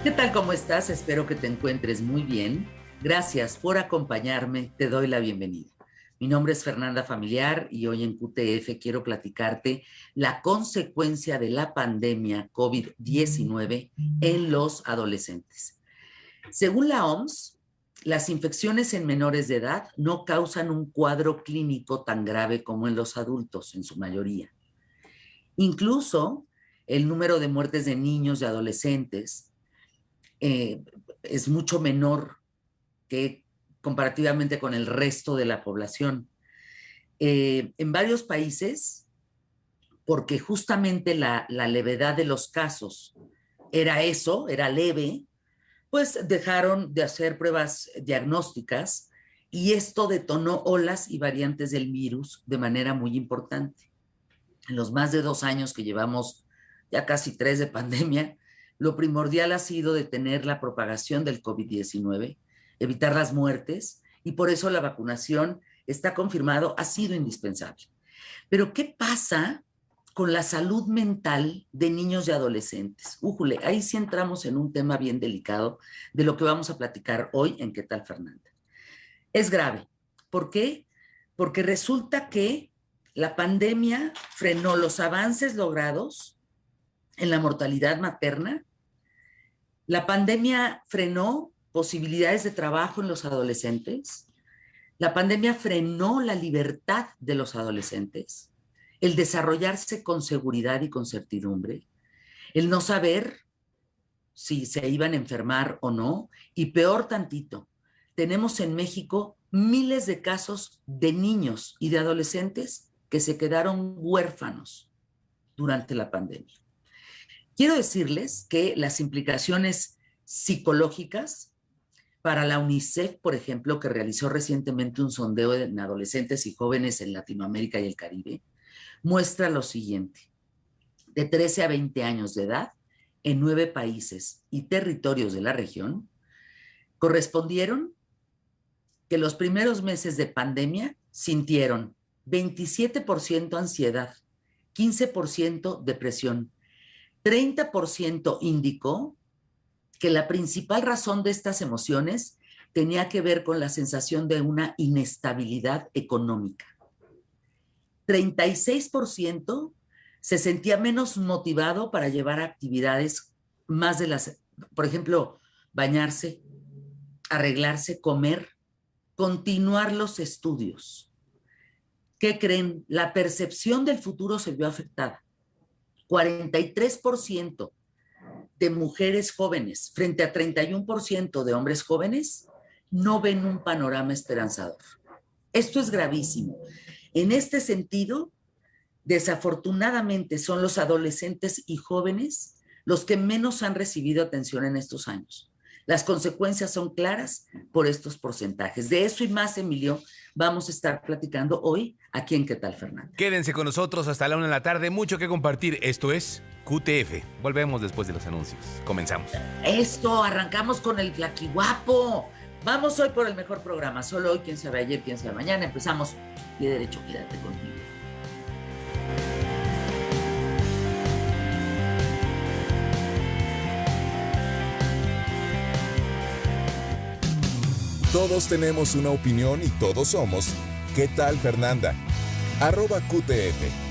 ¿Qué tal? ¿Cómo estás? Espero que te encuentres muy bien. Gracias por acompañarme. Te doy la bienvenida. Mi nombre es Fernanda Familiar y hoy en QTF quiero platicarte la consecuencia de la pandemia COVID-19 en los adolescentes. Según la OMS, las infecciones en menores de edad no causan un cuadro clínico tan grave como en los adultos, en su mayoría. Incluso el número de muertes de niños y adolescentes eh, es mucho menor que comparativamente con el resto de la población. En varios países, porque justamente la levedad de los casos era eso, era leve, pues dejaron de hacer pruebas diagnósticas y esto detonó olas y variantes del virus de manera muy importante. En los más de 2 años que llevamos, ya casi 3 de pandemia, lo primordial ha sido detener la propagación del COVID-19, evitar las muertes, y por eso la vacunación, está confirmado, ha sido indispensable. Pero ¿qué pasa con la salud mental de niños y adolescentes? Újule, ahí sí entramos en un tema bien delicado de lo que vamos a platicar hoy en ¿Qué tal, Fernanda? Es grave. ¿Por qué? Porque resulta que la pandemia frenó los avances logrados en la mortalidad materna. La pandemia frenó posibilidades de trabajo en los adolescentes. La pandemia frenó la libertad de los adolescentes, el desarrollarse con seguridad y con certidumbre, el no saber si se iban a enfermar o no, y peor tantito, tenemos en México miles de casos de niños y de adolescentes que se quedaron huérfanos durante la pandemia. Quiero decirles que las implicaciones psicológicas para la UNICEF, por ejemplo, que realizó recientemente un sondeo en adolescentes y jóvenes en Latinoamérica y el Caribe, muestra lo siguiente. De 13 a 20 años de edad, en 9 países y territorios de la región, correspondieron que los primeros meses de pandemia sintieron 27% ansiedad, 15% depresión, 30% indicó que la principal razón de estas emociones tenía que ver con la sensación de una inestabilidad económica. 36% se sentía menos motivado para llevar actividades más de las, por ejemplo, bañarse, arreglarse, comer, continuar los estudios. ¿Qué creen? La percepción del futuro se vio afectada. 43% de mujeres jóvenes frente a 31% de hombres jóvenes no ven un panorama esperanzador. Esto es gravísimo. En este sentido, desafortunadamente son los adolescentes y jóvenes los que menos han recibido atención en estos años. Las consecuencias son claras por estos porcentajes. De eso y más, Emilio, vamos a estar platicando hoy aquí en ¿Qué tal, Fernanda? Quédense con nosotros hasta la 1 de la tarde. Mucho que compartir. Esto es QTF. Volvemos después de los anuncios. Comenzamos. Esto, arrancamos con el Tlaquihuapo. Vamos hoy por el mejor programa. Solo hoy, quién sabe ayer, quién sabe mañana. Empezamos. Pie derecho, quédate conmigo. Todos tenemos una opinión y todos somos ¿Qué tal, Fernanda? @QTF.